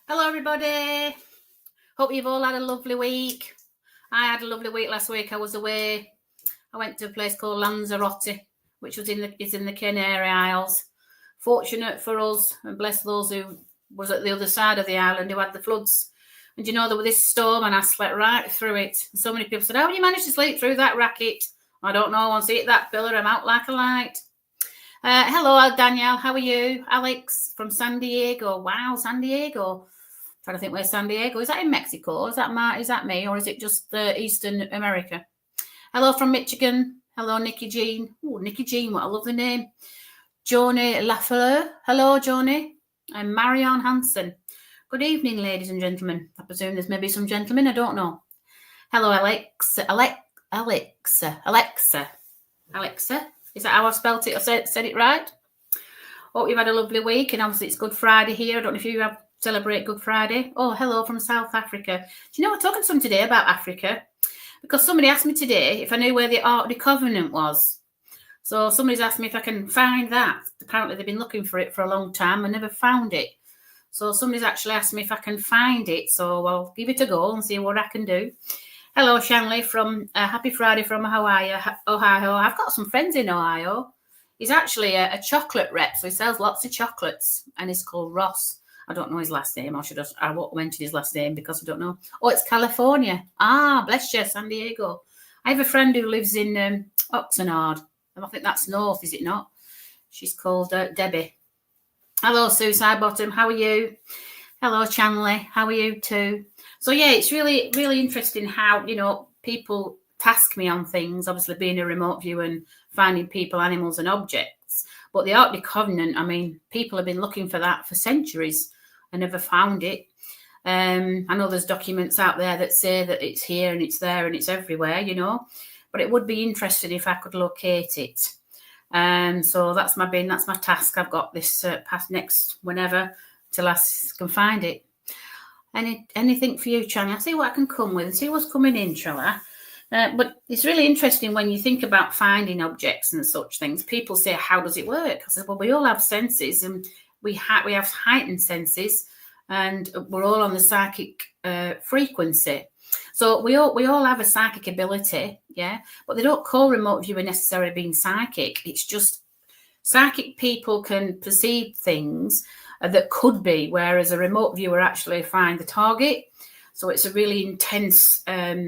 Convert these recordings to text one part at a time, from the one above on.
Hello, everybody. Hope you've all had a lovely week. I had a lovely week last week. I was away. I went to a place called Lanzarote, which is in the Canary Isles. Fortunate for us, and bless those who was at the other side of the island who had the floods. And you know, there was this storm, and I slept right through it. And so many people said, "How did you manage to sleep through that racket?" I don't know. Once I hit that pillar, I'm out like a light. Hello, Danielle. How are you? Alex from San Diego. Wow, San Diego. Trying to think where San Diego is. That in Mexico? Is that me, or is it just Eastern America? Hello from Michigan. Hello, Nikki Jean. Oh, Nikki Jean, what a lovely name. Joni Lafleur. Hello, Joni. And Marion Hansen. Good evening, ladies and gentlemen. I presume there's maybe some gentlemen. I don't know. Hello, Alexa. Alexa. Is that how I spelt it? I said it right? Hope you've had a lovely week, and obviously it's Good Friday here. I don't know if you have celebrate Good Friday. Oh, hello from South Africa. Do you know, we're talking to someone today about Africa, because somebody asked me today if I knew where the Ark of the Covenant was. So somebody's asked me if I can find that. Apparently they've been looking for it for a long time and never found it. So somebody's actually asked me if I can find it. So I'll give it a go and see what I can do. Hello, Shanley from Happy Friday from Ohio. I've got some friends in Ohio. He's actually a chocolate rep, so he sells lots of chocolates, and he's called Ross. I don't know his last name. I won't mention his last name because I don't know. Oh, it's California. Ah, bless you, San Diego. I have a friend who lives in Oxnard. I think that's north, is it not? She's called Debbie. Hello, Sue Sidebottom. How are you? Hello, Chanley. How are you too? So, yeah, it's really, really interesting how, you know, people task me on things, obviously being a remote viewer and finding people, animals and objects. But the Ark of the Covenant, I mean, people have been looking for that for centuries and never found it. I know there's documents out there that say that it's here and it's there and it's everywhere, you know, but it would be interesting if I could locate it. So that's my task. I've got this past next whenever till I can find it. Anything for you, Channy? I'll see what I can come with and see what's coming in, shall I? But it's really interesting when you think about finding objects and such things. People say, how does it work? I said, well, we all have senses, and we have heightened senses, and we're all on the psychic frequency. So we all have a psychic ability, yeah, but they don't call remote viewer necessarily being psychic. It's just psychic people can perceive things that could be, whereas a remote viewer actually find the target. So it's a really intense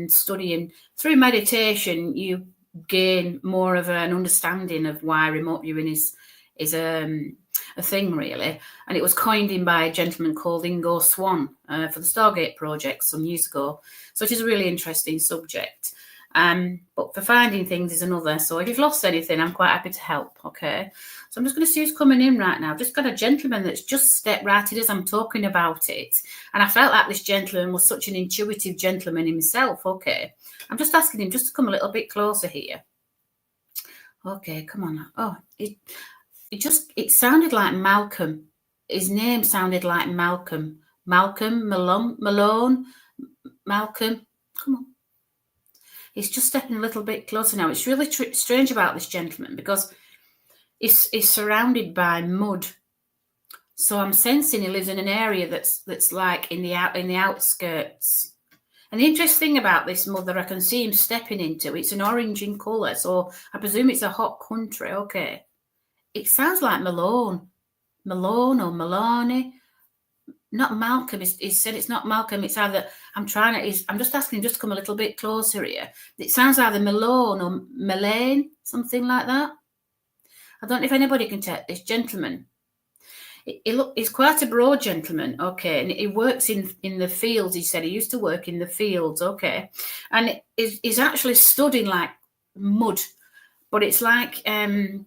study, and through meditation, you gain more of an understanding of why remote viewing is a thing, really. And it was coined in by a gentleman called Ingo Swann for the Stargate project some years ago. So it is a really interesting subject. But for finding things is another. So if you've lost anything, I'm quite happy to help. Okay. So I'm just going to see who's coming in right now. I've just got a gentleman that's just stepped right in as I'm talking about it. And I felt like this gentleman was such an intuitive gentleman himself. Okay. I'm just asking him just to come a little bit closer here. Okay, come on. Oh, it sounded like Malcolm. His name sounded like Malcolm. Malcolm. Come on. He's just stepping a little bit closer now. It's really strange about this gentleman because he's surrounded by mud. So I'm sensing he lives in an area that's like in the outskirts. And the interesting thing about this mud that I can see him stepping into, it's an orange in colour. So I presume it's a hot country. Okay. It sounds like Malone or Maloney. Not Malcolm. He said it's not Malcolm. It's either I'm just asking him just to come a little bit closer here. It sounds either Malone or Malane, something like that. I don't know if anybody can tell this gentleman. He's quite a broad gentleman, okay, and he works in the fields. He said he used to work in the fields, okay, and he's actually stood in like mud, but it's like an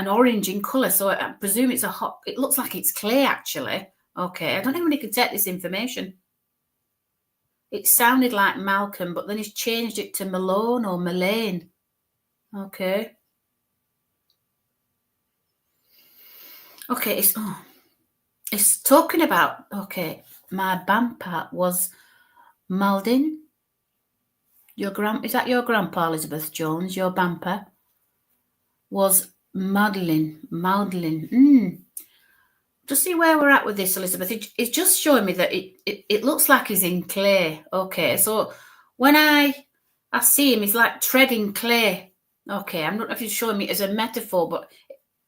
orange in colour. So I presume it's it looks like it's clay actually. Okay, I don't know if anybody can take this information. It sounded like Malcolm, but then he's changed it to Malone or Malane. Okay. Okay, it's talking about, okay, my bumper was Maldin. Is that your grandpa, Elizabeth Jones? Your bumper? Was Madeline. Just see where we're at with this, Elizabeth. It's just showing me that it looks like he's in clay. Okay, so when I see him, he's like treading clay. Okay, I'm not know if he's showing me as a metaphor, but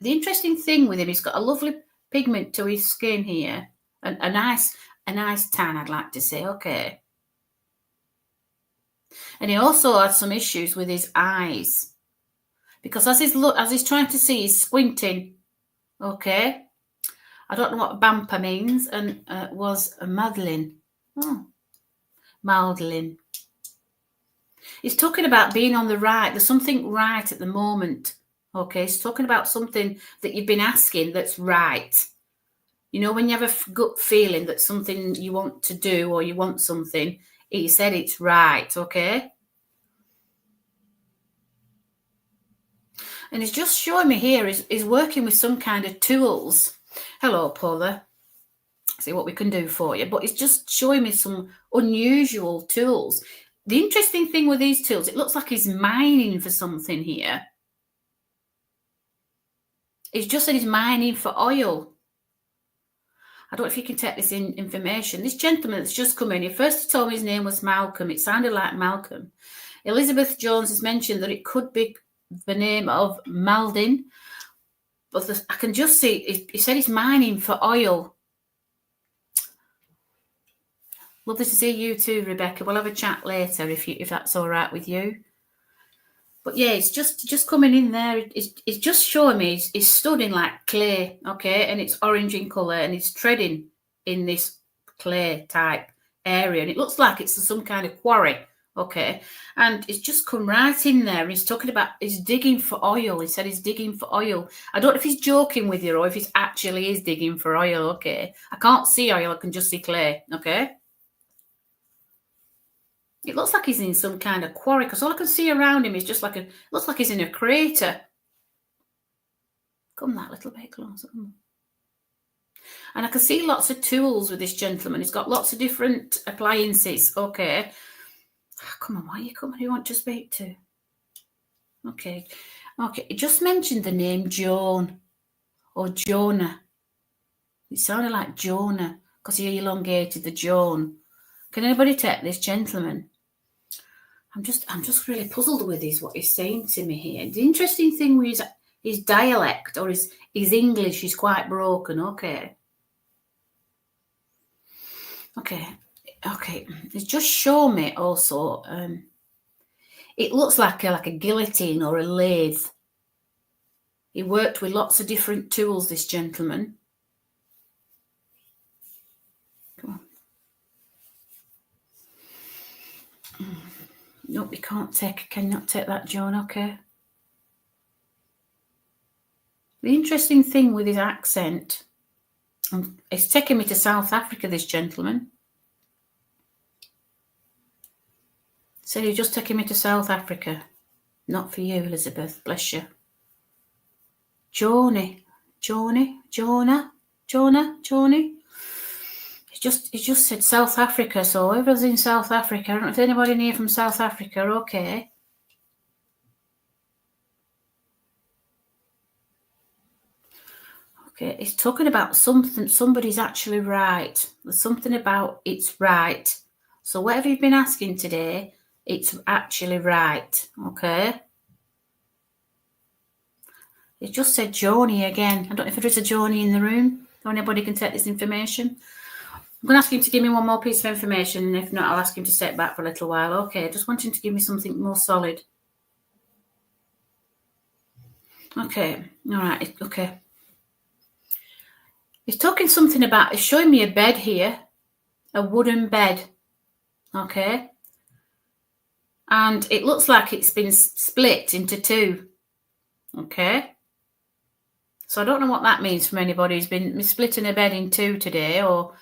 the interesting thing with him, he's got a lovely pigment to his skin here, and a nice tan, I'd like to say. Okay, and he also had some issues with his eyes, because as he's trying to see, he's squinting. Okay. I don't know what Bampa means, and was Madeline. Oh, Madeline. He's talking about being on the right. There's something right at the moment. Okay, he's talking about something that you've been asking that's right. You know, when you have a gut feeling that something you want to do or you want something, he said it's right, okay? And he's just showing me here, he's working with some kind of tools. Hello, Paula. See what we can do for you. But it's just showing me some unusual tools. The interesting thing with these tools, it looks like he's mining for something here. It's just that he's mining for oil. I don't know if you can take this information. This gentleman that's just come in, he first told me his name was Malcolm. It sounded like Malcolm. Elizabeth Jones has mentioned that it could be the name of Maldin. But I can just see, he said he's mining for oil. Lovely to see you too, Rebecca. We'll have a chat later if that's all right with you. But yeah, it's just coming in there. It's just showing me he's stood in like clay, okay, and it's orange in colour, and he's treading in this clay type area, and it looks like it's some kind of quarry, okay, and it's just come right in there. He's talking about he's digging for oil. He said he's digging for oil. I don't know if he's joking with you or if he actually is digging for oil, okay. I can't see oil, I can just see clay, okay. It looks like he's in some kind of quarry, because all I can see around him is just like looks like he's in a crater. Come that little bit closer. And I can see lots of tools with this gentleman. He's got lots of different appliances. Okay. Oh, come on, why are you coming? Who you want to speak to? Okay. Okay. He just mentioned the name Joan or Jonah. It sounded like Jonah because he elongated the Joan. Can anybody take this gentleman? I'm just really puzzled with what he's saying to me here. The interesting thing with his dialect or his English is quite broken. Okay. It's just shown me also. It looks like a guillotine or a lathe. He worked with lots of different tools, this gentleman. Come on. Nope, we cannot take that, Joan, okay. The interesting thing with his accent, it's taking me to South Africa, this gentleman. So you're just taking me to South Africa. Not for you, Elizabeth, bless you. Jonah. He just said South Africa, so whoever's in South Africa, I don't know if anybody near from South Africa, okay. Okay, it's talking about something, somebody's actually right. There's something about it's right. So whatever you've been asking today, it's actually right, okay. It just said Joni again. I don't know if there is a Joni in the room, or anybody can take this information. I'm going to ask him to give me one more piece of information, and if not, I'll ask him to step back for a little while. Okay, just want him to give me something more solid. Okay, all right, okay. He's talking something about, he's showing me a bed here, a wooden bed, okay? And it looks like it's been split into two, okay? So I don't know what that means from anybody who's been splitting a bed in two today, or...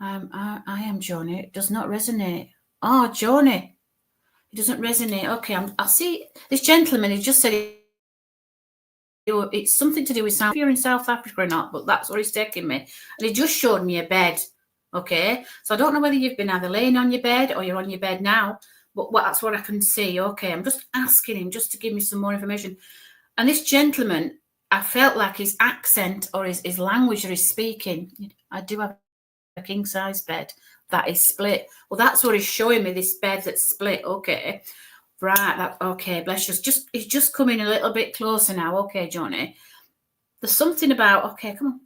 I am Johnny. It does not resonate. Oh, Johnny. It doesn't resonate. Okay, I'll see. This gentleman, he just said it's something to do with South. If you're in South Africa or not, but that's where he's taking me. And he just showed me a bed. Okay, so I don't know whether you've been either laying on your bed or you're on your bed now, but that's what I can see. Okay, I'm just asking him just to give me some more information. And this gentleman, I felt like his accent or his language that he's speaking. I do have a king size bed that is split. Well, that's what he's showing me, this bed that's split. Okay. Right, okay, bless you. It's just coming a little bit closer now. Okay, Johnny. There's something about, okay, come on.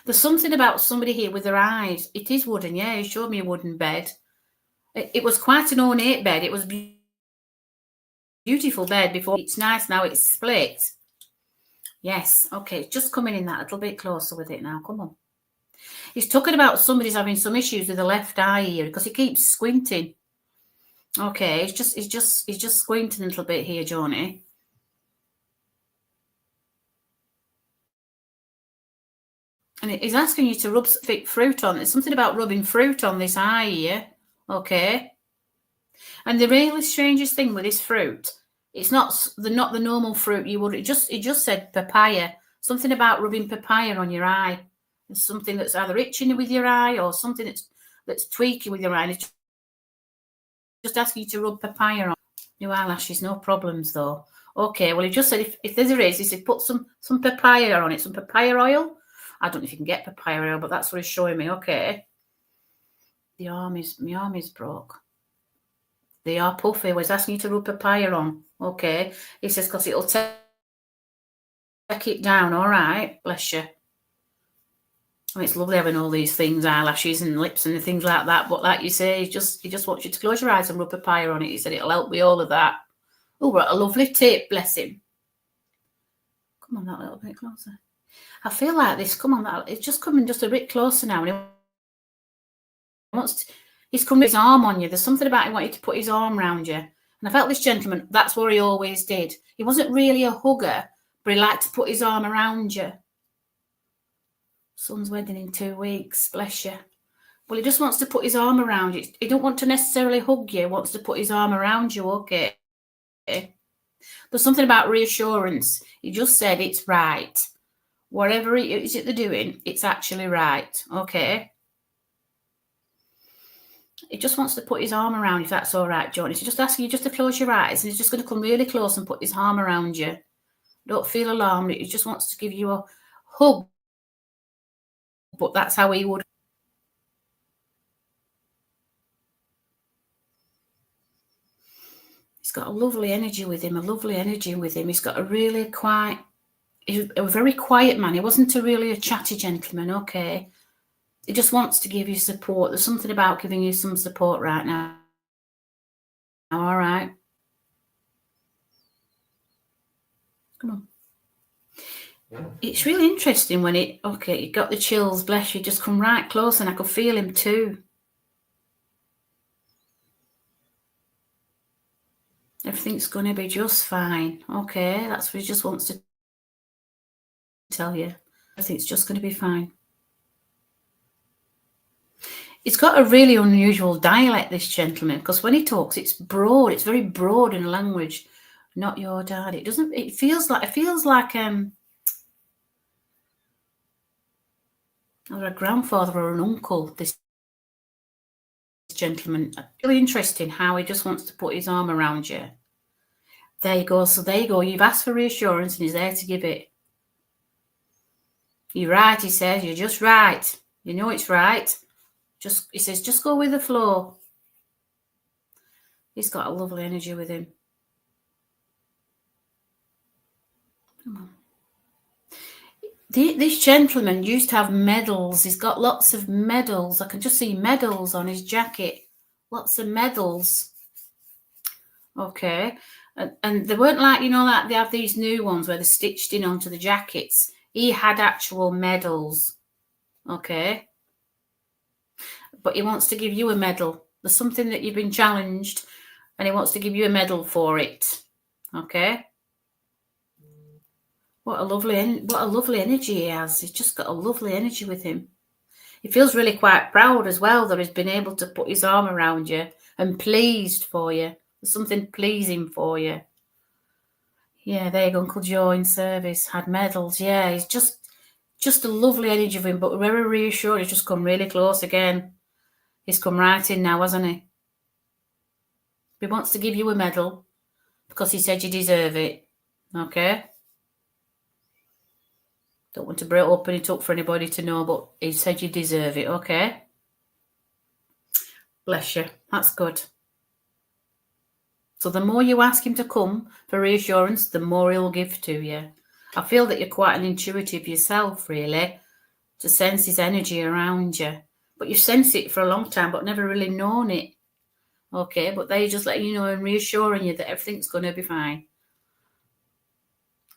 There's something about somebody here with their eyes. It is wooden, yeah. He showed me a wooden bed. It was quite an ornate bed. It was a beautiful bed before. It's nice now. It's split. Yes, okay. It's just coming in that little bit closer with it now. Come on. He's talking about somebody's having some issues with the left eye here because he keeps squinting. Okay, he's just squinting a little bit here, Johnny. And he's asking you to rub fruit on. There's something about rubbing fruit on this eye here. Okay. And the really strangest thing with this fruit, it's not the normal fruit you would. It just said papaya. Something about rubbing papaya on your eye. There's something that's either itching with your eye or something that's tweaking with your eye. And it's just asking you to rub papaya on. New eyelashes, no problems though. Okay, well he just said if there is, he said put some papaya on it, some papaya oil. I don't know if you can get papaya oil, but that's what he's showing me. Okay. My arm is broke. They are puffy. He's asking you to rub papaya on. Okay. He says because it'll take it down. All right. Bless you. I mean, it's lovely having all these things, eyelashes and lips and things like that. But like you say, he just wants you to close your eyes and rub papaya on it. He said it'll help with all of that. Oh, what a lovely tip. Bless him. Come on, that little bit closer. I feel like this. Come on, it's just coming just a bit closer now. And he's coming with his arm on you. There's something about him wanting to put his arm around you. And I felt this gentleman, that's what he always did. He wasn't really a hugger, but he liked to put his arm around you. Son's wedding in 2 weeks, bless you. Well, he just wants to put his arm around you. He don't want to necessarily hug you. He wants to put his arm around you, okay? There's something about reassurance. He just said it's right. Whatever it is that they're doing, it's actually right, okay? He just wants to put his arm around you, if that's all right, Johnny. He's just asking you just to close your eyes, and he's just going to come really close and put his arm around you. Don't feel alarmed. He just wants to give you a hug, but that's how he would. He's got a lovely energy with him, He's got a very quiet man. He wasn't really a chatty gentleman, okay? He just wants to give you support. There's something about giving you some support right now. All right. Come on. It's really interesting when you got the chills, bless you, just come right close and I could feel him too. Everything's going to be just fine. Okay, that's what he just wants to tell you. Everything's just going to be fine. He's got a really unusual dialect, this gentleman, because when he talks, it's broad. It's very broad in language. Not your dad. It feels like either a grandfather or an uncle, this gentleman. Really interesting how he just wants to put his arm around you. There you go. So there you go. You've asked for reassurance and he's there to give it. You're right, he says. You're just right. You know it's right. He says, just go with the flow. He's got a lovely energy with him. Come on. This gentleman used to have medals. He's got lots of medals. I can just see medals on his jacket. Lots of medals. Okay. And they weren't like, like they have these new ones where they're stitched in onto the jackets. He had actual medals. Okay. But he wants to give you a medal. There's something that you've been challenged and he wants to give you a medal for it. Okay. What a lovely energy he has. He's just got a lovely energy with him. He feels really quite proud as well that he's been able to put his arm around you and pleased for you. There's something pleasing for you. Yeah, there you go. Uncle Joe in service had medals. Yeah, he's just a lovely energy of him, but very reassured. He's just come really close again. He's come right in now, hasn't he? He wants to give you a medal because he said you deserve it. Okay? Don't want to open it up for anybody to know, but he said you deserve it, okay? Bless you. That's good. So the more you ask him to come for reassurance, the more he'll give to you. I feel that you're quite an intuitive yourself, really, to sense his energy around you. But you've sensed it for a long time, but never really known it. Okay, but they're just letting you know and reassuring you that everything's going to be fine.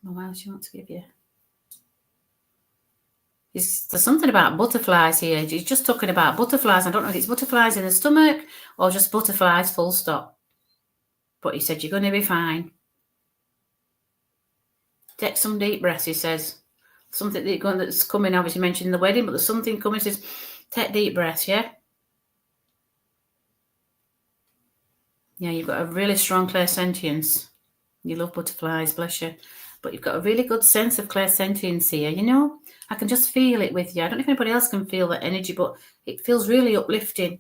What else do you want to give you? There's something about butterflies here. He's just talking about butterflies. I don't know if it's butterflies in the stomach or just butterflies full stop. But he said, you're going to be fine. Take some deep breaths, he says. Something that's coming, obviously mentioned the wedding, but there's something coming. He says, take deep breaths, yeah? Yeah, you've got a really strong clairsentience. You love butterflies, bless you. But you've got a really good sense of clairsentience here, you know? I can just feel it with you. I don't know if anybody else can feel that energy, but it feels really uplifting.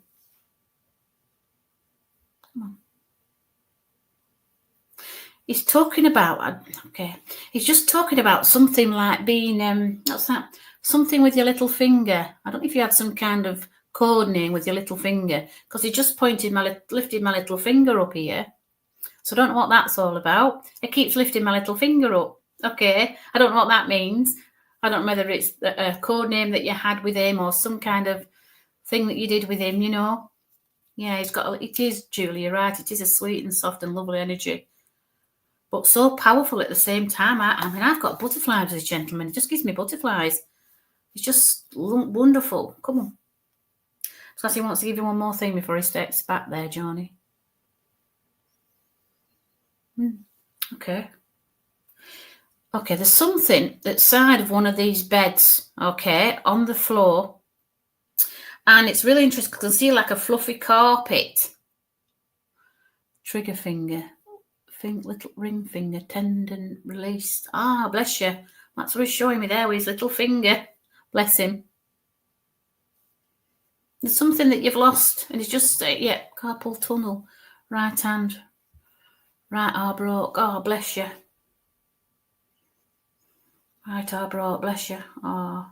Come on. He's talking about, okay, he's just talking about something like being, what's that? Something with your little finger. I don't know if you had some kind of code name with your little finger, because he just lifted my little finger up here. So I don't know what that's all about. It keeps lifting my little finger up. Okay, I don't know what that means. I don't know whether it's a code name that you had with him or some kind of thing that you did with him, you know. Yeah, it is, Julie, you're right. It is a sweet and soft and lovely energy. But so powerful at the same time. I mean, I've got butterflies with this gentleman. It just gives me butterflies. It's just wonderful. Come on. So he wants to give you one more thing before he steps back there, Johnny. Okay. Okay, there's something that's side of one of these beds, okay, on the floor. And it's really interesting because I see like a fluffy carpet. Trigger finger. Little ring finger, tendon released. Ah, bless you. That's what he's showing me there with his little finger. Bless him. There's something that you've lost, and it's just, carpal tunnel. Right hand. Right arm broke. Oh, bless you. Right arm broke. Bless you. Oh.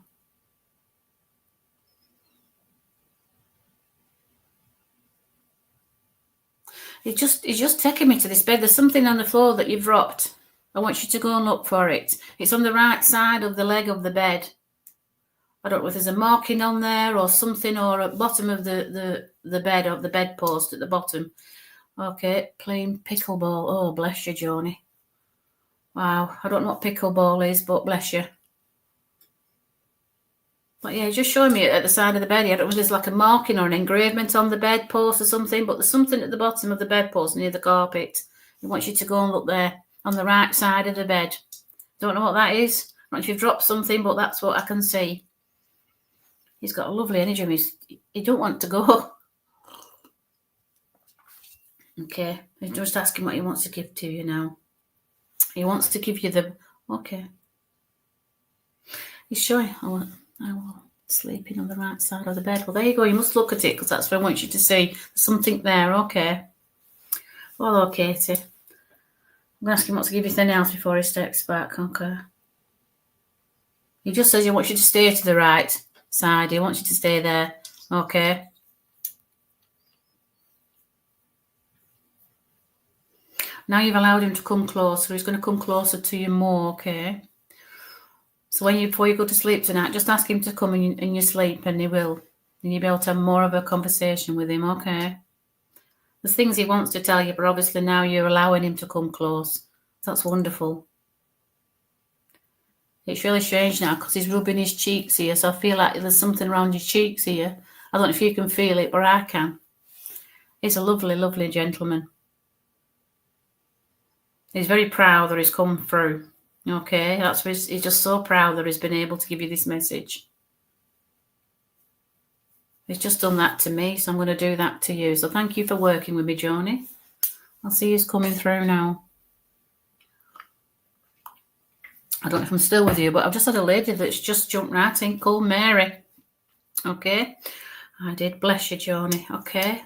He's just taking me to this bed. There's something on the floor that you've dropped. I want you to go and look for it. It's on the right side of the leg of the bed. I don't know if there's a marking on there or something, or at the bottom of the bed, or the bedpost at the bottom. Okay, playing pickleball. Oh, bless you, Joni. Wow, I don't know what pickleball is, but bless you. But yeah, just showing me at the side of the bed. I don't know if there's like a marking or an engravement on the bedpost or something, but there's something at the bottom of the bedpost near the carpet. He wants you to go and look there on the right side of the bed. Don't know what that is. I don't know if you've dropped something, but that's what I can see. He's got a lovely energy. He don't want to go. Okay, he's just asking what he wants to give to you now. He wants to give you the... Okay. He's showing... I will sleeping on the right side of the bed. Well, there you go. You must look at it because that's what I want you to see. There's something there. Okay. Well, Katie. I'm going to ask him what to give you anything else before he steps back. Okay. He just says he wants you to stay to the right side. He wants you to stay there. Okay. Now you've allowed him to come closer. He's going to come closer to you more. Okay. So before you go to sleep tonight, just ask him to come in your sleep, and he will. And you'll be able to have more of a conversation with him, okay? There's things he wants to tell you, but obviously now you're allowing him to come close. That's wonderful. It's really strange now because he's rubbing his cheeks here, so I feel like there's something around your cheeks here. I don't know if you can feel it, but I can. He's a lovely, lovely gentleman. He's very proud that he's come through. Okay, he's just so proud that he's been able to give you this message. He's just done that to me, so I'm going to do that to you. So thank you for working with me, Joni. I'll see who's coming through now. I don't know if I'm still with you, but I've just had a lady that's just jumped right in called Mary. Okay, I did. Bless you, Joni. Okay.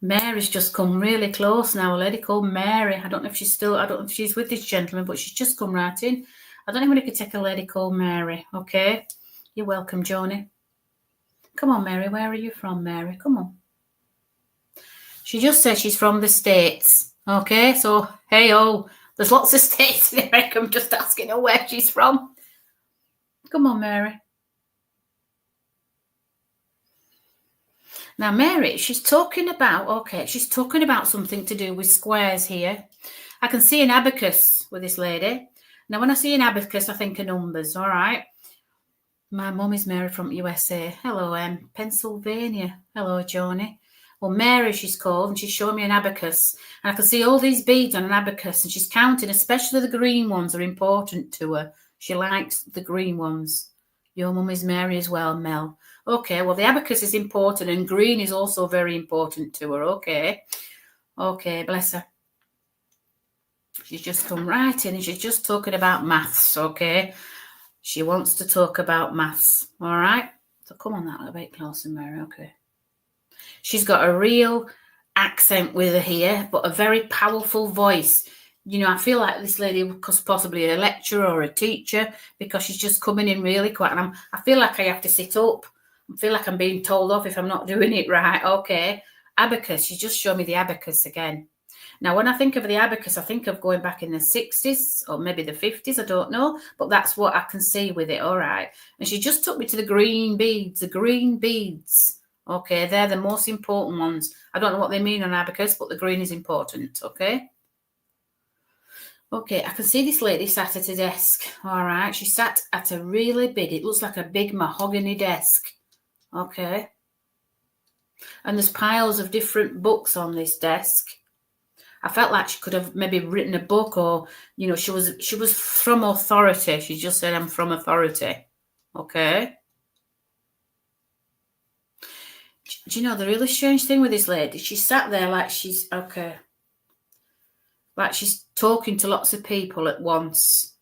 Mary's just come really close now. A lady called Mary. I don't know if she's with this gentleman, but she's just come right in. I don't even know if you could take a lady called Mary, okay? You're welcome, Joni. Come on, Mary. Where are you from, Mary? Come on. She just says she's from the States, okay? So, hey-oh, there's lots of states in America. I'm just asking her where she's from. Come on, Mary. Now, Mary, she's talking about something to do with squares here. I can see an abacus with this lady. Now, when I see an abacus, I think of numbers, all right? My mum is Mary from USA. Hello, Pennsylvania. Hello, Joni. Well, Mary, she's called, and she's showing me an abacus. And I can see all these beads on an abacus, and she's counting, especially the green ones are important to her. She likes the green ones. Your mum is Mary as well, Mel. Okay, well, the abacus is important, and green is also very important to her. Okay, bless her. She's just come right in, and she's just talking about maths, okay? She wants to talk about maths, all right? So come on that little bit closer, Mary, okay. She's got a real accent with her here, but a very powerful voice. You know, I feel like this lady was possibly a lecturer or a teacher because she's just coming in really quick. And I feel like I have to sit up. I feel like I'm being told off if I'm not doing it right. Okay. Abacus. She's just showing me the abacus again. Now, when I think of the abacus, I think of going back in the 60s or maybe the 50s. I don't know. But that's what I can see with it. All right. And she just took me to the green beads. The green beads. Okay. They're the most important ones. I don't know what they mean on abacus, but the green is important. Okay. Okay, I can see this lady sat at a desk. All right, she sat at a really big, it looks like a big mahogany desk. Okay. And there's piles of different books on this desk. I felt like she could have maybe written a book or, you know, she was from authority. She just said, I'm from authority. Okay. Do you know the really strange thing with this lady? She sat there like she's, okay. Like she's talking to lots of people at once.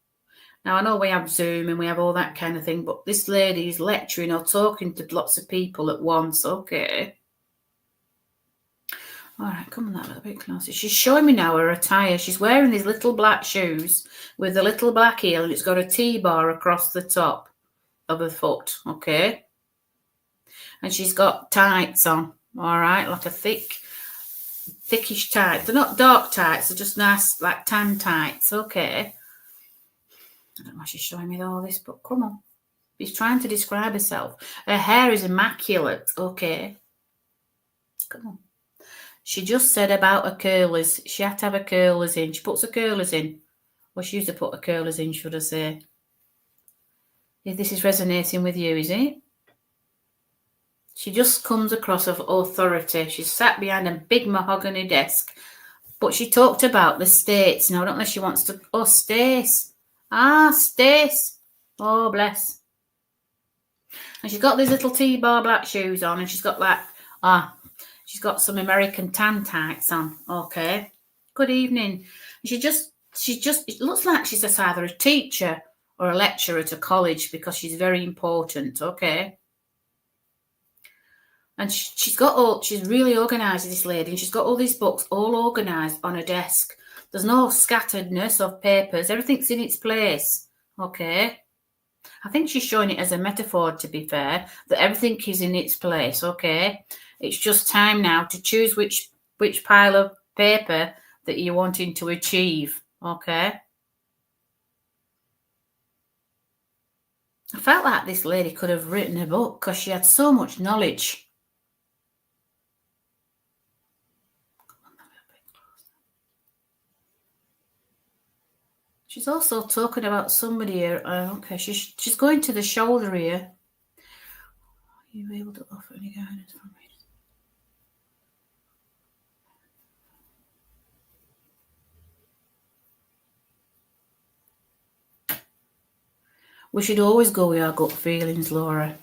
Now, I know we have Zoom and we have all that kind of thing, but this lady is lecturing or talking to lots of people at once. Okay. All right, come on that little bit closer. She's showing me now her attire. She's wearing these little black shoes with a little black heel, and it's got a T-bar across the top of her foot. Okay. And she's got tights on. All right, like a thickish tights. They're not dark tights, they're just nice, like tan tights. Okay. I don't know why she's showing me all this, but come on. She's trying to describe herself. Her hair is immaculate. Okay. Come on. She just said about her curlers. She had to have her curlers in. She puts her curlers in. Well, she used to put her curlers in, should I say. If this is resonating with you, is it? She just comes across of authority. She's sat behind a big mahogany desk. But she talked about the States. Now, I don't know if she wants to... Oh, Stace. Ah, Stace. Oh, bless. And she's got these little T-bar black shoes on. And she's got like... she's got some American tan tights on. Okay. Good evening. She just... It looks like she's either a teacher or a lecturer at a college because she's very important. Okay. And she's really organised, this lady, and she's got all these books all organised on her desk. There's no scatteredness of papers. Everything's in its place. Okay. I think she's showing it as a metaphor, to be fair, that everything is in its place. Okay. It's just time now to choose which pile of paper that you're wanting to achieve. Okay. I felt like this lady could have written a book because she had so much knowledge. She's also talking about somebody here. Okay, she's going to the shoulder here. Are you able to offer any guidance for me? We should always go with our gut feelings, Laura.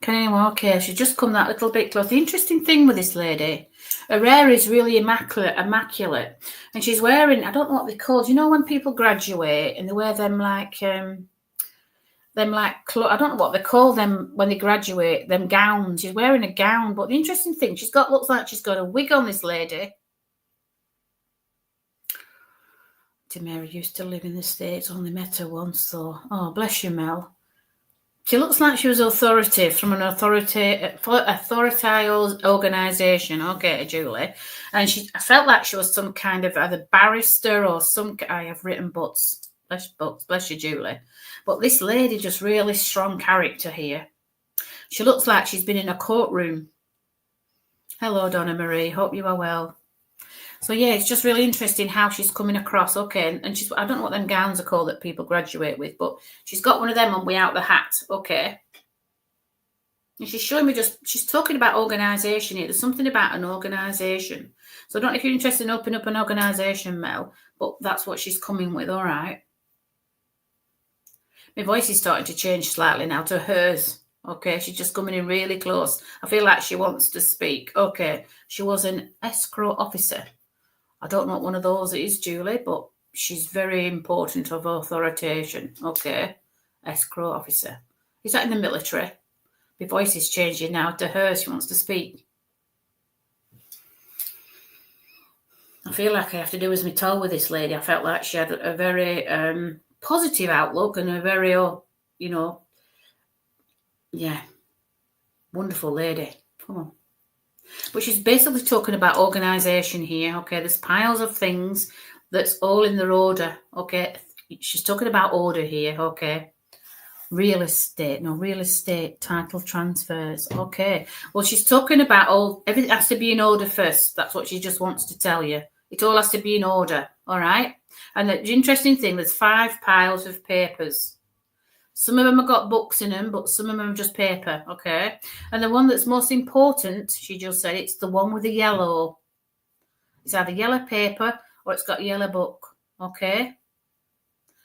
Can anyone? Okay, she's just come that little bit close. The interesting thing with this lady, her hair is really immaculate, and she's wearing, I don't know what they're called. You know when people graduate and they wear them I don't know what they call them when they graduate, them gowns. She's wearing a gown, but the interesting thing, looks like she's got a wig on, this lady. Mary used to live in the States, only met her once, though. Oh, bless you, Mel. She looks like she was authoritative from an authoritarian organisation. Okay, Julie. And I felt like she was some kind of either barrister or some... I have written butts. Bless you, Julie. But this lady, just really strong character here. She looks like she's been in a courtroom. Hello, Donna Marie. Hope you are well. So, yeah, it's just really interesting how she's coming across. Okay, and she's... I don't know what them gowns are called that people graduate with, but she's got one of them on way out the hat. Okay. And she's showing me she's talking about organisation here. There's something about an organisation. So I don't know if you're interested in opening up an organisation, Mel, but that's what she's coming with, all right. My voice is starting to change slightly now to hers. Okay, she's just coming in really close. I feel like she wants to speak. Okay, she was an escrow officer. I don't know what one of those is, Julie, but she's very important of authorization. Okay, escrow officer. Is that in the military? My voice is changing now to her. She wants to speak. I feel like I have to do as me told with this lady. I felt like she had a very positive outlook and a very, wonderful lady. Come on. But she's basically talking about organisation here. Okay, there's piles of things that's all in their order. Okay, she's talking about order here. Okay, real estate title transfers. Okay, well, she's talking about everything has to be in order first. That's what she just wants to tell you. It all has to be in order. All right. And the interesting thing, there's 5 piles of papers. Some of them have got books in them, but some of them are just paper, okay? And the one that's most important, she just said, it's the one with the yellow. It's either yellow paper or it's got a yellow book, okay?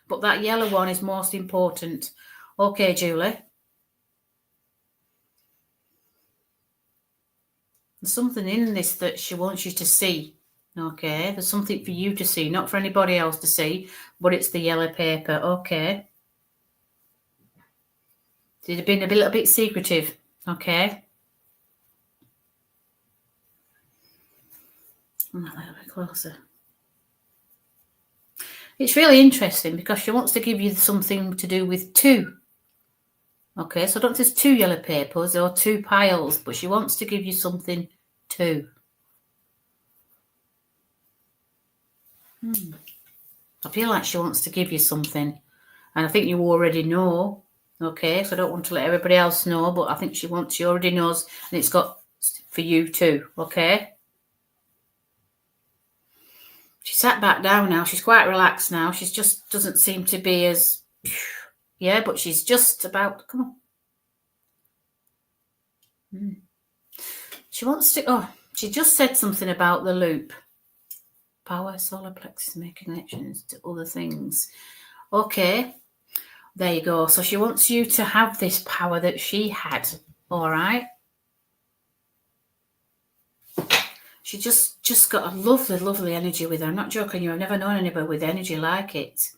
But that yellow one is most important. Okay, Julie. There's something in this that she wants you to see, okay? There's something for you to see, not for anybody else to see, but it's the yellow paper, okay? She's been a little bit secretive, okay? A little bit closer. It's really interesting because she wants to give you something to do with 2. Okay, so I don't think there's 2 yellow papers or 2 piles, but she wants to give you something 2. I feel like she wants to give you something, and I think you already know. Okay, so I don't want to let everybody else know, but I think she already knows, and it's got for you too, okay? She sat back down now. She's quite relaxed now. She just doesn't seem to be as, yeah, but she's just about, come on. She wants to, she just said something about the loop. Power, solar plexus, making connections to other things. Okay. There you go. So she wants you to have this power that she had. All right. She just got a lovely, lovely energy with her. I'm not joking you. I've never known anybody with energy like it.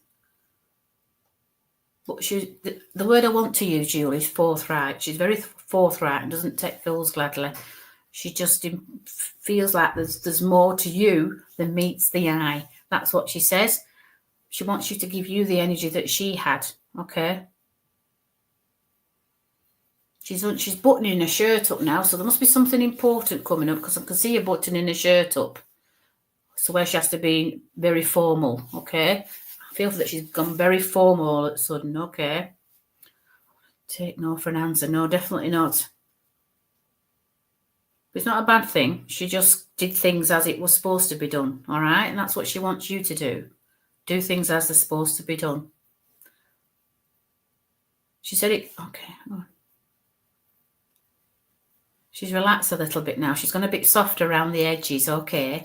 But the word I want to use, Julie, is forthright. She's very forthright and doesn't take fools gladly. She just feels like there's more to you than meets the eye. That's what she says. She wants you to give you the energy that she had. Okay. She's buttoning her shirt up now, so there must be something important coming up because I can see her buttoning her shirt up. So where she has to be very formal. Okay. I feel that she's gone very formal all of a sudden. Okay. Take no for an answer. No, definitely not. It's not a bad thing. She just did things as it was supposed to be done. All right. And that's what she wants you to do. Do things as they're supposed to be done. She said it. Okay. Oh. She's relaxed a little bit now. She's gone a bit soft around the edges. Okay.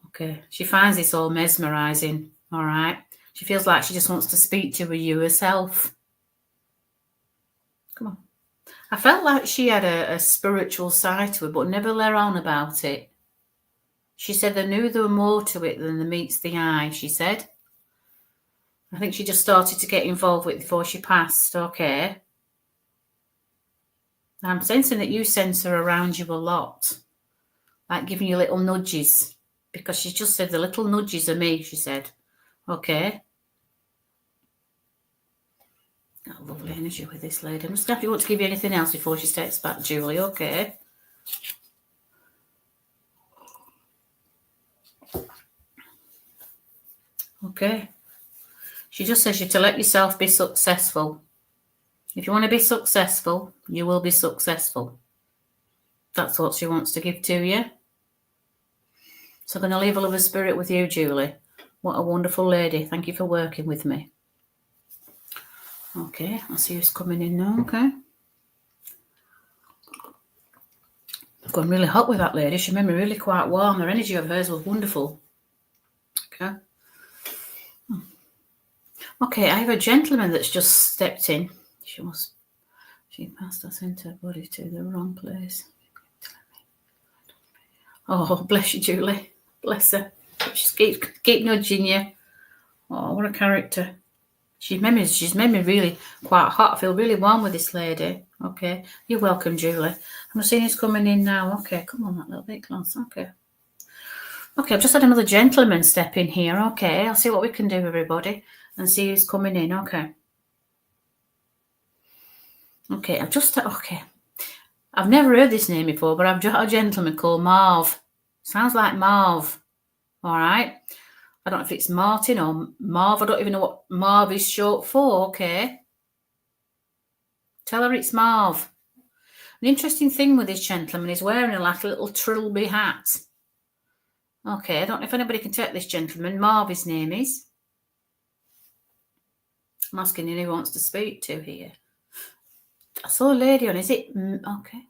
Okay. She finds this all mesmerizing. All right. She feels like she just wants to speak to you herself. Come on. I felt like she had a spiritual side to her, but never let on about it. She said they knew there were more to it than the meets the eye, she said. I think she just started to get involved with it before she passed. Okay. I'm sensing that you sense her around you a lot, like giving you little nudges, because she just said the little nudges are me, she said. Okay. Got a lovely energy with this lady. I'm just going to want to give you anything else before she steps back, Julie. Okay. Okay. She just says you to let yourself be successful. If you want to be successful, you will be successful. That's what she wants to give to you. So I'm going to leave a love of spirit with you, Julie. What a wonderful lady. Thank you for working with me. Okay, I'll see who's coming in now. Okay. I've gone really hot with that lady. She made me really quite warm. Her energy of hers was wonderful. Okay. Okay, I have a gentleman that's just stepped in. She passed us into her body to the wrong place. Oh, bless you, Julie. Bless her. Just keep nudging you. Oh, what a character. She's made me really quite hot. I feel really warm with this lady. Okay. You're welcome, Julie. I'm seeing who's coming in now. Okay, come on that little bit close. Okay. Okay, I've just had another gentleman step in here. Okay, I'll see what we can do, everybody, and see who's coming in. Okay. Okay, I've never heard this name before, but I've got a gentleman called Marv. Sounds like Marv. All right. I don't know if it's Martin or Marv. I don't even know what Marv is short for. Okay. Tell her it's Marv. An interesting thing with this gentleman is wearing like a little trilby hat. Okay, I don't know if anybody can take this gentleman. Marv, his name is. I'm asking who he wants to speak to here. I saw a lady on. Is it okay?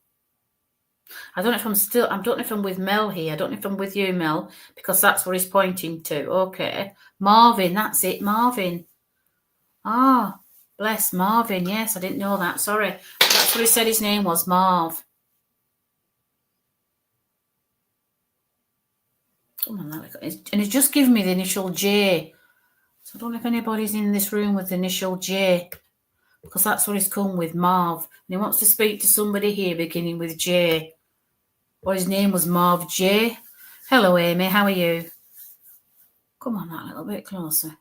I don't know if I'm with Mel here. I don't know if I'm with you, Mel, because that's what he's pointing to. Okay. Marvin, that's it, Marvin. Ah, bless Marvin. Yes, I didn't know that. Sorry. That's what he said his name was, Marv. Come on, and he's just given me the initial J. So I don't know if anybody's in this room with the initial J, because that's what he's come with, Marv. And he wants to speak to somebody here beginning with J. Or his name was Marv J. Hello, Amy. How are you? Come on, that little bit closer.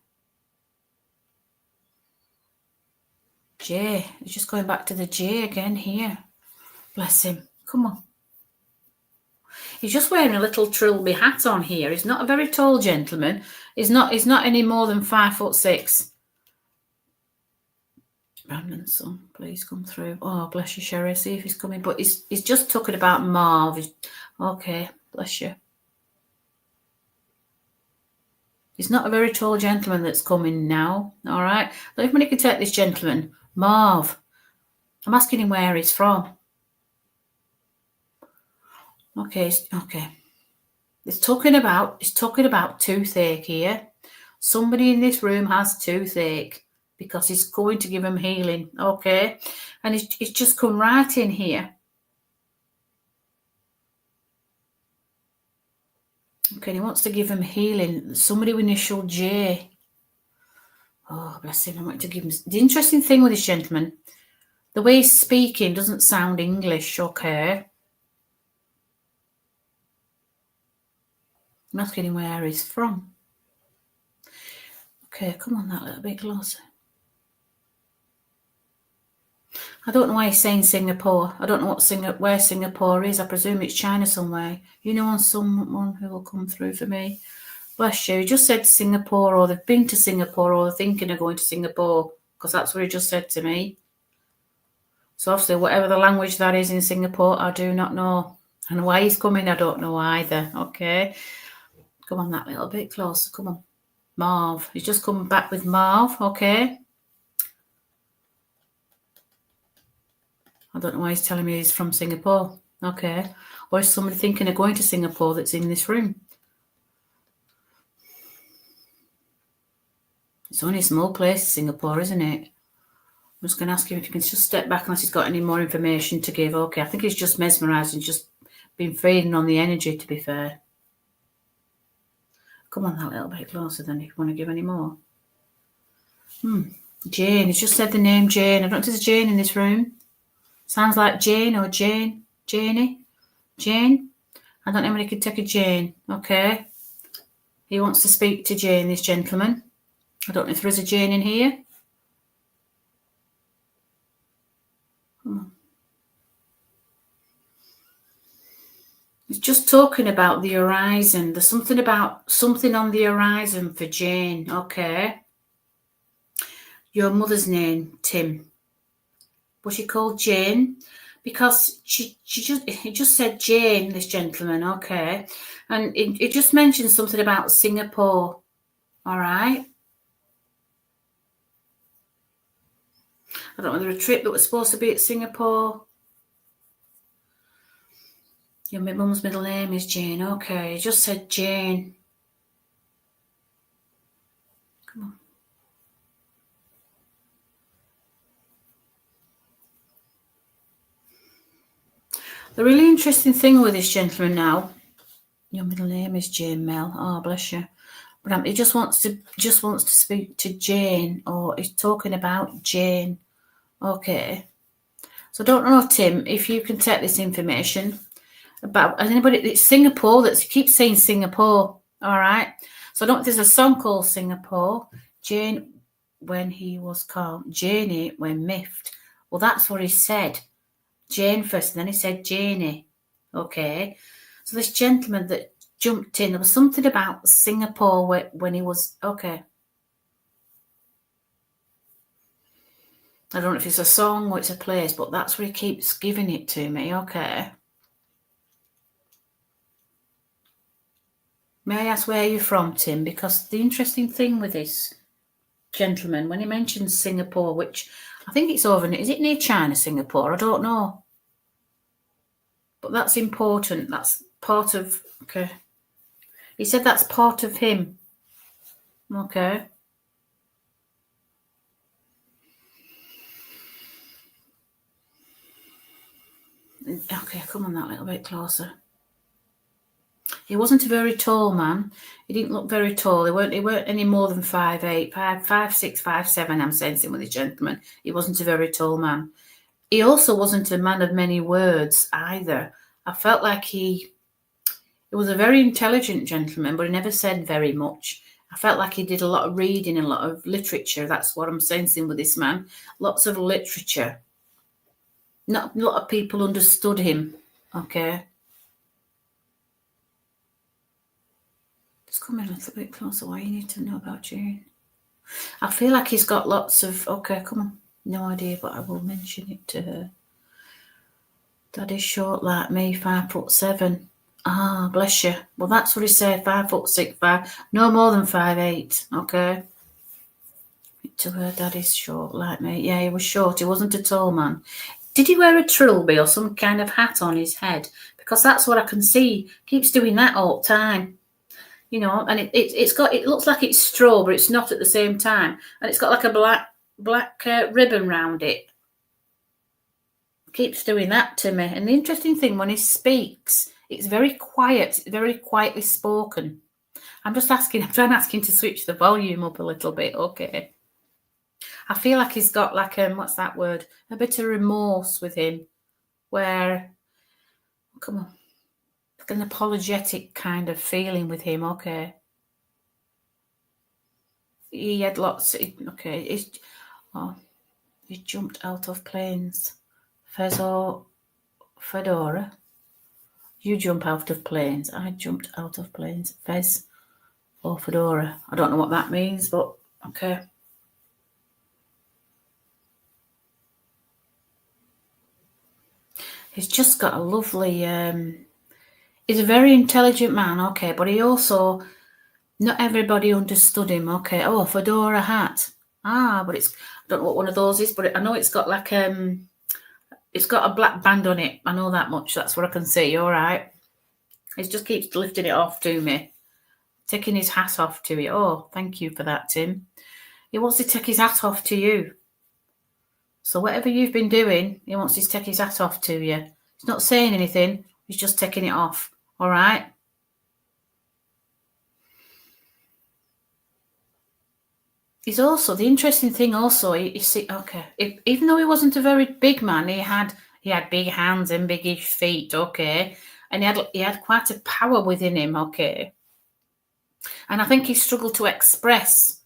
J. He's just going back to the J again here. Bless him. Come on. He's just wearing a little trilby hat on here. He's not a very tall gentleman. He's not any more than 5'6". Brandon, son, please come through. Oh, bless you, Sherry. See if he's coming. But he's just talking about Marv. Okay, bless you. He's not a very tall gentleman that's coming now. All right. But if money can take this gentleman, Marv. I'm asking him where he's from. Okay. He's talking about toothache here. Somebody in this room has toothache, because he's going to give him healing, okay? And he's just come right in here. Okay, he wants to give him healing. Somebody with initial J. Oh, bless him. I want to give him... The interesting thing with this gentleman, the way he's speaking doesn't sound English, okay? I'm asking him where he's from. Okay, come on that little bit closer. I don't know why he's saying Singapore. I don't know where Singapore is. I presume it's China somewhere. You know, on someone who will come through for me. Bless you. He just said Singapore, or they've been to Singapore, or they're thinking of going to Singapore, because that's what he just said to me. So obviously, whatever the language that is in Singapore, I do not know. And why he's coming, I don't know either. Okay. Come on that little bit closer. Come on. Marv. He's just come back with Marv. Okay. I don't know why he's telling me he's from Singapore. Okay. Or is somebody thinking of going to Singapore that's in this room? It's only a small place, Singapore, isn't it? I'm just going to ask him if he can just step back unless he's got any more information to give. Okay. I think he's just mesmerised and just been feeding on the energy, to be fair. Come on that little bit closer then if you want to give any more. Jane. He's just said the name Jane. I don't know if there's a Jane in this room. Sounds like Jane or Jane. Janie. Jane. I don't know if he can take a Jane. Okay. He wants to speak to Jane, this gentleman. I don't know if there is a Jane in here. It's just talking about the horizon. There's something about something on the horizon for Jane. Okay. Your mother's name, Tim. Was she called Jane? Because it just said Jane, this gentleman, okay. And it just mentioned something about Singapore. All right. I don't know, there a trip that was supposed to be at Singapore. Your mum's middle name is Jane. Okay, it just said Jane. Come on. The really interesting thing with this gentleman now, your middle name is Jane Mel. Oh, bless you. But he just wants to speak to Jane, or he's talking about Jane. Okay. So I don't know, Tim, if you can take this information about anybody. It's Singapore that keeps saying Singapore. All right. So I don't know if there's a song called Singapore. Jane when he was calm. Janie when miffed. Well, that's what he said. Jane first, and then he said Janie. Okay. So this gentleman that jumped in, there was something about Singapore when he was okay. I don't know if it's a song or it's a place, but that's where he keeps giving it to me. Okay. May I ask where you're from, Tim? Because the interesting thing with this gentleman, when he mentions Singapore, which I think it's over, is it near China, Singapore? I don't know. But that's important. That's part of, okay. He said that's part of him. Okay. Okay, come on that little bit closer. He wasn't a very tall man. He didn't look very tall. He weren't any more than 5'8", 5'6", 5'7", I'm sensing with this gentleman. He wasn't a very tall man. He also wasn't a man of many words either. I felt like he was a very intelligent gentleman, but he never said very much. I felt like he did a lot of reading and a lot of literature. That's what I'm sensing with this man. Lots of literature. Not a lot of people understood him. Okay. Just come in a little bit closer. Why you need to know about Jane? I feel like he's got lots of... Okay, come on. No idea, but I will mention it to her. Daddy's short like me, 5'7". Ah, bless you. Well, that's what he said, 5'6", 5. No more than 5'8". Okay. To her, Daddy's short like me. Yeah, he was short. He wasn't a tall man. Did he wear a trilby or some kind of hat on his head? Because that's what I can see. Keeps doing that all the time. You know, and it looks like it's straw, but it's not at the same time. And it's got like a black ribbon round it. Keeps doing that to me. And the interesting thing, when he speaks, it's very quiet, very quietly spoken. I'm trying to ask him to switch the volume up a little bit. Okay. I feel like he's got like, what's that word? A bit of remorse with him, where, come on, like an apologetic kind of feeling with him. Okay. He had lots, okay. He jumped out of planes. Fez or Fedora. You jump out of planes. I jumped out of planes. Fez or Fedora. I don't know what that means, but okay. He's just got a lovely... he's a very intelligent man, okay, but he also... Not everybody understood him, okay. Oh, fedora hat. Ah, but it's... I don't know what one of those is, but I know it's got like... It's got a black band on it. I know that much. That's what I can see. All right. He just keeps lifting it off to me. Taking his hat off to you. Oh, thank you for that, Tim. He wants to take his hat off to you. So whatever you've been doing, he wants to take his hat off to you. He's not saying anything. He's just taking it off. All right. He's also, the interesting thing also, you see, okay, even though he wasn't a very big man, he had big hands and biggish feet, okay, and he had quite a power within him, okay, and I think he struggled to express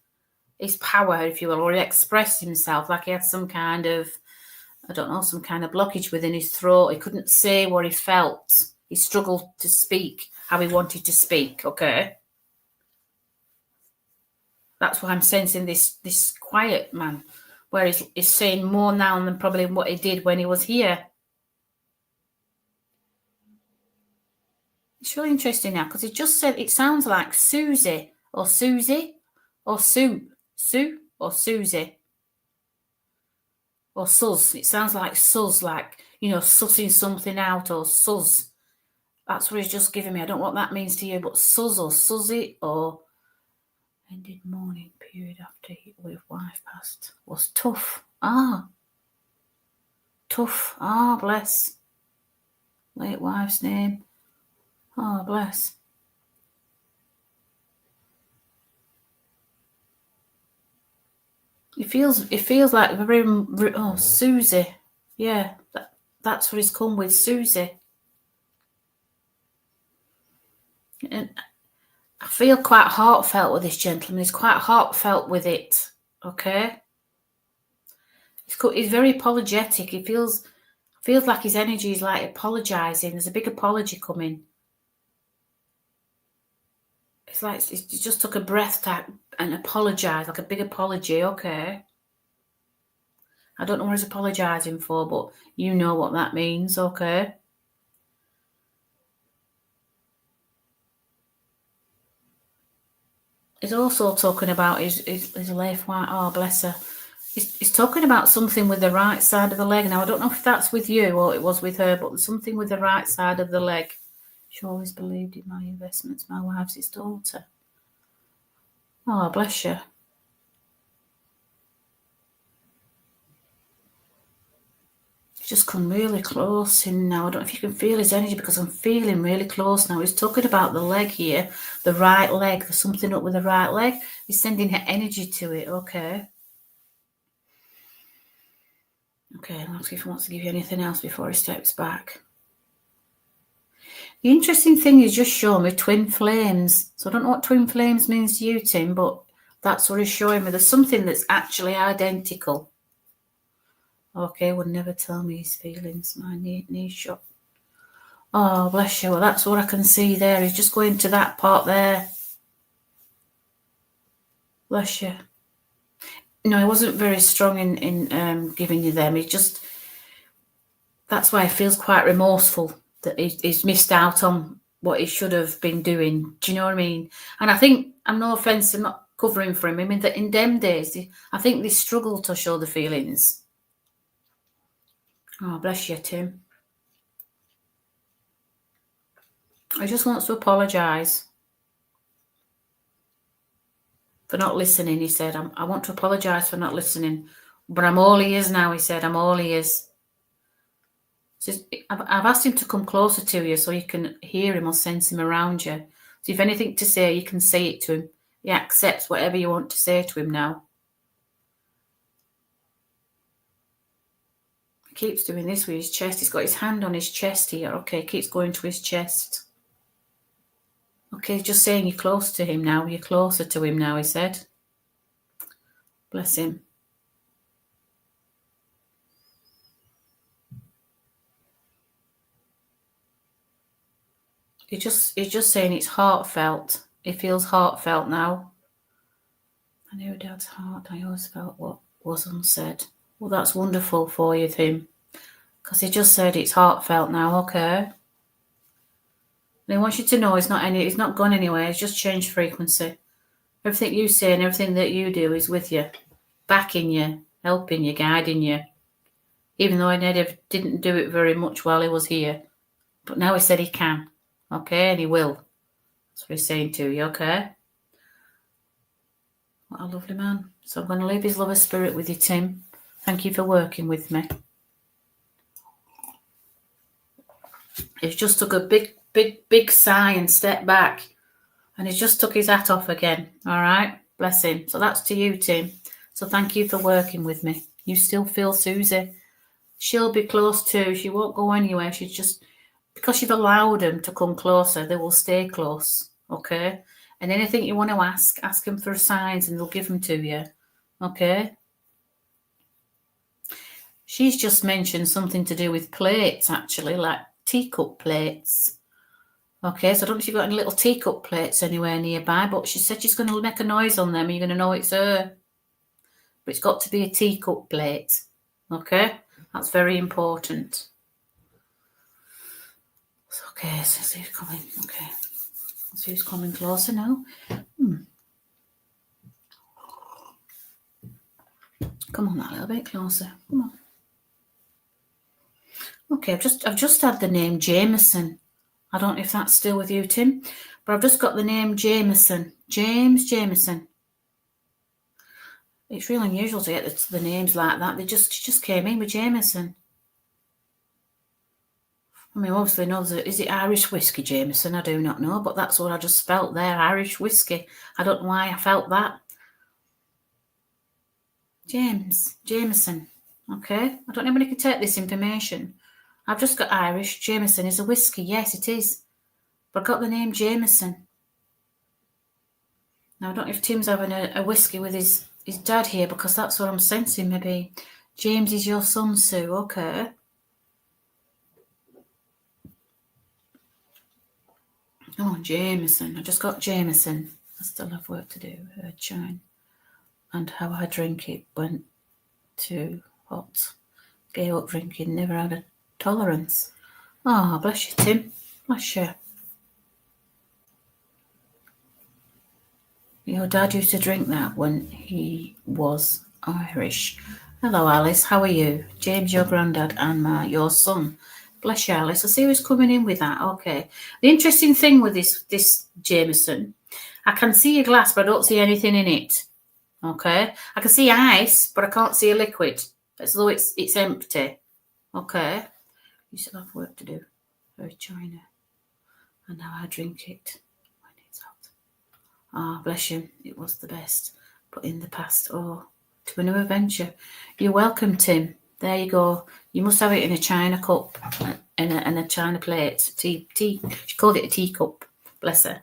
his power, if you will, or he expressed himself like he had some kind of, I don't know, some kind of blockage within his throat. He couldn't say what he felt. He struggled to speak how he wanted to speak, okay? That's why I'm sensing this quiet man, where he's saying more now than probably what he did when he was here. It's really interesting now, because he just said it sounds like Susie or Susie or Sue or Susie or Suz. It sounds like Suz, like, you know, sussing something out, or Suz. That's what he's just giving me. I don't know what that means to you, but Suz or Suzy or ended mourning period after with wife passed was tough. Tough. Bless. Late wife's name. Bless. It feels like very, Susie. Yeah, that's what he's come with, Susie. And I feel quite heartfelt with this gentleman. He's quite heartfelt with it. Okay. He's very apologetic. He feels like his energy is like apologising. There's a big apology coming. It's like he just took a breath type and apologised, like a big apology. Okay. I don't know what he's apologising for, but you know what that means. Okay. He's also talking about his left white. Oh, bless her. He's talking about something with the right side of the leg. Now, I don't know if that's with you or it was with her, but something with the right side of the leg. She always believed in my investments. My wife's his daughter. Oh, bless you. He's just come really close in now. I don't know if you can feel his energy, because I'm feeling really close now. He's talking about the leg here, the right leg. There's something up with the right leg. He's sending her energy to it. Okay. Okay, let's see if he wants to give you anything else before he steps back. The interesting thing is just showing me twin flames. So I don't know what twin flames means to you, Tim, but that's what he's showing me. There's something that's actually identical. Okay, would never tell me his feelings. My knee shot. Oh, bless you. Well, that's what I can see there. He's just going to that part there. Bless you. No, he wasn't very strong in giving you them. He just, that's why he feels quite remorseful that he's missed out on what he should have been doing. Do you know what I mean? And I think, I'm no offence, I'm not covering for him. I mean, that in them days, I think they struggled to show the feelings. Oh, bless you, Tim. He just wants to apologise for not listening. He said, I want to apologise for not listening, but I'm all ears now. He said, I'm all ears. So I've asked him to come closer to you so you can hear him or sense him around you. So if anything to say, you can say it to him. He accepts whatever you want to say to him now. He keeps doing this with his chest. He's got his hand on his chest here. Okay, keeps going to his chest. Okay, just saying you're close to him now. You're closer to him now, he said. Bless him. He's just saying it's heartfelt. He feels heartfelt now. I knew Dad's heart. I always felt what was unsaid. Well, that's wonderful for you, Tim. Because he just said it's heartfelt now, okay? And he wants you to know he's not gone anywhere. He's just changed frequency. Everything you say and everything that you do is with you, backing you, helping you, guiding you. Even though he didn't do it very much while he was here. But now he said he can, okay? And he will. That's what he's saying to you, okay? What a lovely man. So I'm going to leave his lover spirit with you, Tim. Thank you for working with me. He's just took a big sigh and stepped back. And he just took his hat off again. All right? Bless him. So that's to you, Tim. So thank you for working with me. You still feel Susie. She'll be close too. She won't go anywhere. She's just, because you've allowed them to come closer, they will stay close. Okay? And anything you want to ask them for signs and they'll give them to you. Okay? She's just mentioned something to do with plates, actually, like teacup plates. Okay, so I don't know if you've got any little teacup plates anywhere nearby, but she said she's going to make a noise on them and you're going to know it's her. But it's got to be a teacup plate. Okay? That's very important. Okay, so see who's coming. Okay. See who's coming closer now. Come on, that little bit closer. Come on. Okay, I've just had the name Jameson. I don't know if that's still with you, Tim, but I've just got the name Jameson. James Jameson. It's really unusual to get the names like that. She just came in with Jameson. I mean, obviously, is it Irish whiskey, Jameson? I do not know, but that's what I just spelt there, Irish whiskey. I don't know why I felt that. Jameson. Okay, I don't know if anybody can take this information. I've just got Irish. Jameson is a whiskey. Yes, it is. But I've got the name Jameson. Now, I don't know if Tim's having a whiskey with his dad here, because that's what I'm sensing, maybe. James is your son, Sue. Okay. Oh, Jameson. I just got Jameson. I still have work to do. Chine. And how I drink it went too hot. Gave up drinking, never had a tolerance. Oh, bless you, Tim. Bless you. Your dad used to drink that when he was Irish. Hello, Alice. How are you? James, your granddad, and your son. Bless you, Alice. I see who's coming in with that. Okay. The interesting thing with this Jameson, I can see a glass, but I don't see anything in it. Okay. I can see ice, but I can't see a liquid. As though it's empty. Okay. You still have work to do. Very China. And now I drink it when it's hot. Ah, bless you. It was the best. But in the past, to a new adventure. You're welcome, Tim. There you go. You must have it in a china cup and a china plate. Tea. She called it a teacup. Bless her.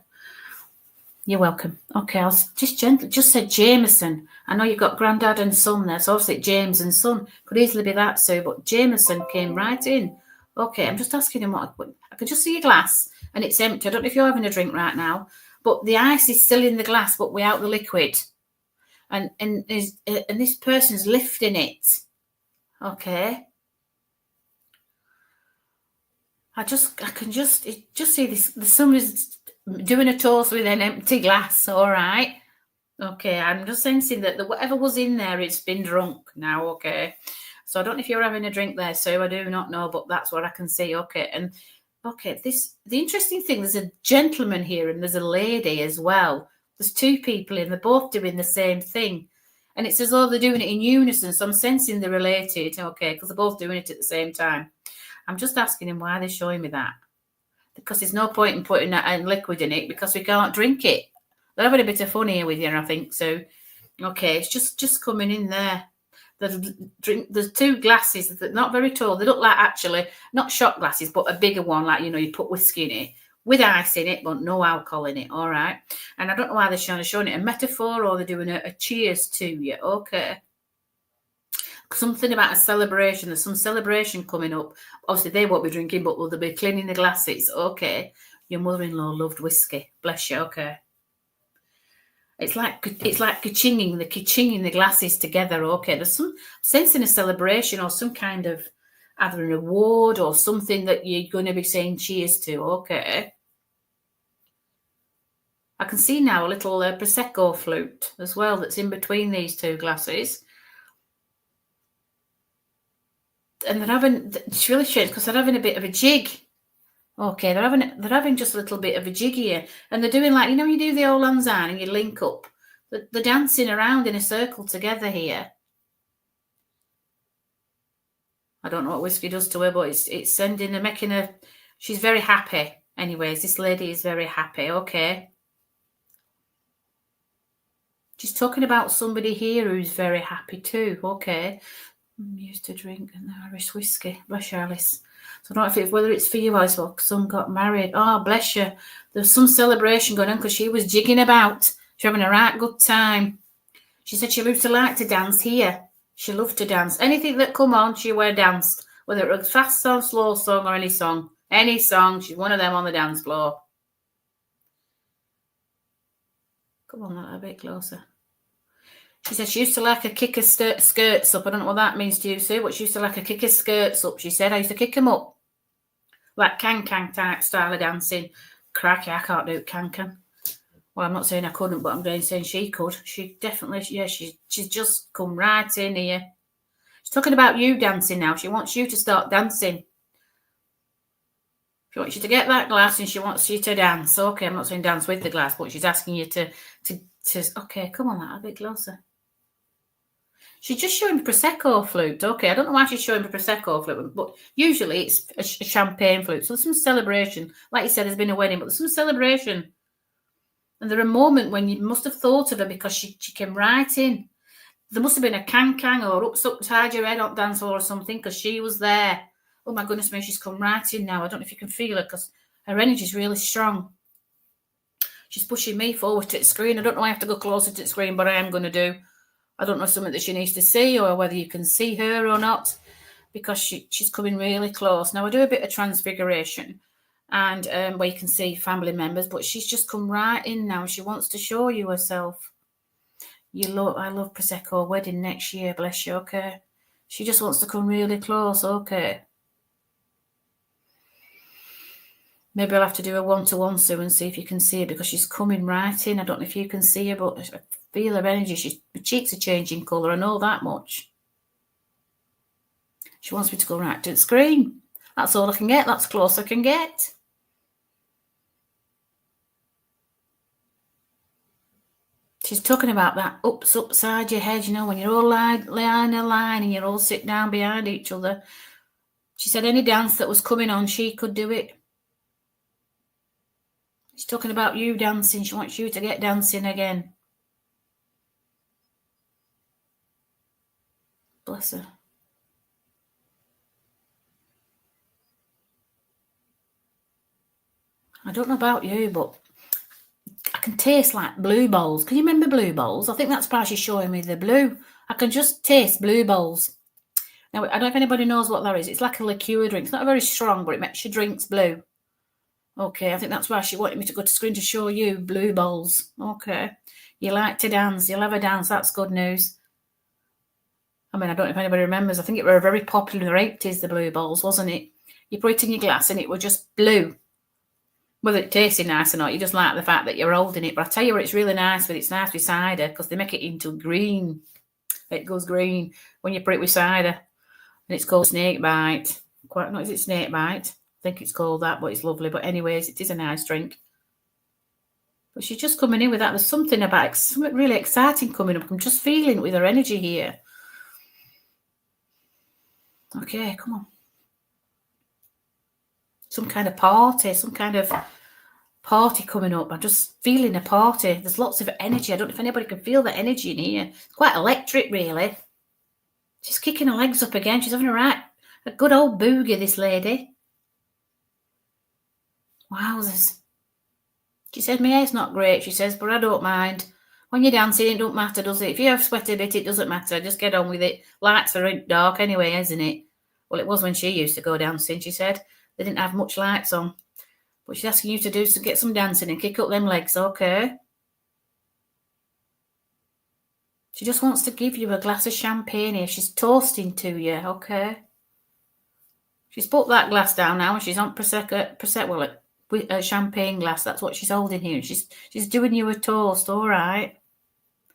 You're welcome. Okay, I was just said Jameson. I know you've got granddad and son there, so obviously James and son could easily be that, Sue, but Jameson came right in. Okay, I'm just asking him what I could just see a glass and it's empty. I don't know if you're having a drink right now, but the ice is still in the glass, but without the liquid. And this person's lifting it. Okay. I can just see this. The sun is doing a toast with an empty glass. All right. Okay. I'm just sensing that whatever was in there, it's been drunk now. Okay. So I don't know if you're having a drink there, Sue. I do not know, but that's what I can see. Okay. And okay, the interesting thing, there's a gentleman here and there's a lady as well. There's two people in, they're both doing the same thing. And it's as though they're doing it in unison. So I'm sensing they're related. Okay. Because they're both doing it at the same time. I'm just asking him why they're showing me that. Because there's no point in putting that liquid in it because we can't drink it. They're having a bit of fun here with you, I think. So, okay, it's just coming in there. There's two glasses that are not very tall. They look like actually not shot glasses, but a bigger one, like, you put whiskey in it with ice in it, but no alcohol in it. All right. And I don't know why they're showing it a metaphor or they're doing a cheers to you. Okay. Something about a celebration. There's some celebration coming up. Obviously, they won't be drinking, but they'll be cleaning the glasses. Okay. Your mother-in-law loved whiskey. Bless you. Okay. It's like ka-chinging the glasses together. Okay. There's some sense in a celebration or some kind of either an award or something that you're going to be saying cheers to. Okay. I can see now a little Prosecco flute as well that's in between these two glasses. And it's really strange because they're having a bit of a jig. Okay, they're having just a little bit of a jig here. And they're doing like, you do the old hands on and you link up. They're dancing around in a circle together here. I don't know what whiskey does to her, but it's sending her, making her, she's very happy. Anyways, this lady is very happy. Okay. She's talking about somebody here who's very happy too. Okay. Used to drink an Irish whiskey. Bless you, Alice. So I don't know whether it's for you as well, because son got married. Oh, bless you. There's some celebration going on because she was jigging about. She was having a right good time. She said she used to like to dance here. She loved to dance. Anything that come on, she would dance. Whether it was fast song, slow song, or any song. Any song, she's one of them on the dance floor. Come on, a bit closer. She said she used to like to kick her skirts up. I don't know what that means to you, Sue, but she used to like to kick her skirts up. She said, I used to kick them up. Like can-can type style of dancing. Cracky, I can't do can-can. Well, I'm not saying I couldn't, but I'm saying she could. She definitely, yeah, she's just come right in here. She's talking about you dancing now. She wants you to start dancing. She wants you to get that glass and she wants you to dance. Okay, I'm not saying dance with the glass, but she's asking you to okay, come on, that a bit closer. She's just showing Prosecco flute. Okay, I don't know why she's showing Prosecco flute, but usually it's a champagne flute. So there's some celebration. Like you said, there's been a wedding, but there's some celebration. And there are moments when you must have thought of her because she came right in. There must have been a can-can or upside your head on dance floor or something because she was there. Oh my goodness me, she's come right in now. I don't know if you can feel her because her energy is really strong. She's pushing me forward to the screen. I don't know why I have to go closer to the screen, but I am going to do. I don't know something that she needs to see or whether you can see her or not because she's coming really close. Now, I do a bit of transfiguration and where you can see family members, but she's just come right in now. She wants to show you herself. I love Prosecco wedding next year, bless you, okay? She just wants to come really close, okay? Maybe I'll have to do a one-to-one, Sue, and see if you can see her because she's coming right in. I don't know if you can see her, but I feel her energy. Her cheeks are changing colour. I know that much. She wants me to go right to the screen. That's all I can get. That's close I can get. She's talking about that upside your head, you know, when you're all lying in a line and you're all sit down behind each other. She said any dance that was coming on, she could do it. She's talking about you dancing. She wants you to get dancing again. Bless her. I don't know about you, but I can taste like blue bowls. Can you remember blue bowls? I think that's why she's showing me the blue. I can just taste blue bowls. Now, I don't know if anybody knows what that is. It's like a liqueur drink. It's not very strong, but it makes your drinks blue. Okay, I think that's why she wanted me to go to screen to show you blue bowls. Okay. You like to dance. You'll have a dance. That's good news. I mean, I don't know if anybody remembers. I think it were very popular in the 80s, the blue bowls, wasn't it? You put it in your glass and it was just blue. Whether it tasted nice or not, you just like the fact that you're holding it. But I tell you what, it's really nice it's nice with cider because they make it into green. It goes green when you put it with cider. And it's called snake bite. Is it snake bite? I think it's called that, but it's lovely. But anyways, it is a nice drink. But she's just coming in with that. There's something about something really exciting coming up. I'm just feeling it with her energy here. Okay, come on. Some kind of party coming up. I'm just feeling a party. There's lots of energy. I don't know if anybody can feel the energy in here. It's quite electric, really. She's kicking her legs up again. She's having a good old boogie, this lady. Wowzers. She said, my hair's not great, she says, but I don't mind. When you're dancing, it don't matter, does it? If you have sweat a bit, it doesn't matter. Just get on with it. Lights are dark anyway, isn't it? Well, it was when she used to go dancing, she said. They didn't have much lights on. But she's asking you to get some dancing and kick up them legs, okay? She just wants to give you a glass of champagne here. She's toasting to you, okay? She's put that glass down now and she's on Prosecco, with a champagne glass. That's what she's holding here. She's doing you a toast, all right?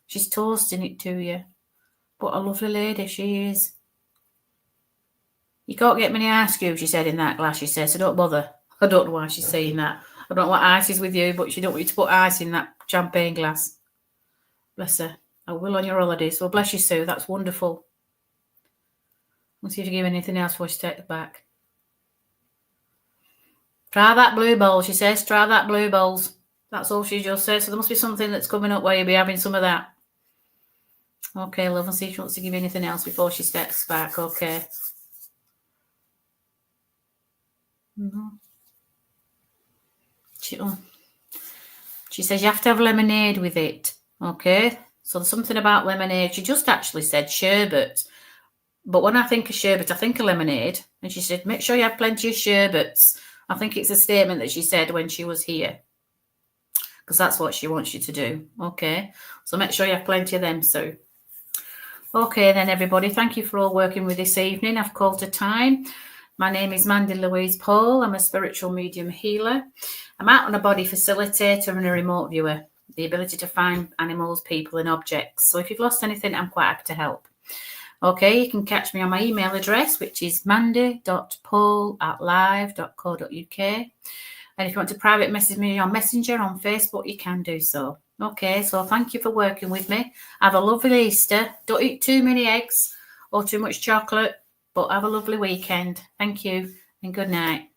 She's toasting it to you. What a lovely lady she is. You can't get many ice cubes, she said, in that glass, she says, so don't bother. I don't know why she's saying that. I don't know what ice is with you, but she don't want you to put ice in that champagne glass. Bless her. I will on your holidays. Well, bless you, Sue. That's wonderful. Let's see if you give anything else before she takes it back. Try that blue bowl, she says. Try that blue bowls. That's all she just says. So there must be something that's coming up where you'll be having some of that. Okay, love, and see if she wants to give you anything else before she steps back. Okay. She says you have to have lemonade with it. Okay. So there's something about lemonade. She just actually said sherbet. But when I think of sherbet, I think of lemonade. And she said, make sure you have plenty of sherbets. I think it's a statement that she said when she was here. Because that's what she wants you to do. Okay. So make sure you have plenty of them, Sue. Okay, then, everybody. Thank you for all working with this evening. I've called a time. My name is Mandy Louise Paul. I'm a spiritual medium healer. I'm out on a body facilitator and a remote viewer. The ability to find animals, people, and objects. So if you've lost anything, I'm quite happy to help. Okay, you can catch me on my email address, which is mandy.paul@live.co.uk. And if you want to private message me on Messenger on Facebook, you can do so. Okay, so thank you for working with me. Have a lovely Easter. Don't eat too many eggs or too much chocolate, but have a lovely weekend. Thank you and good night.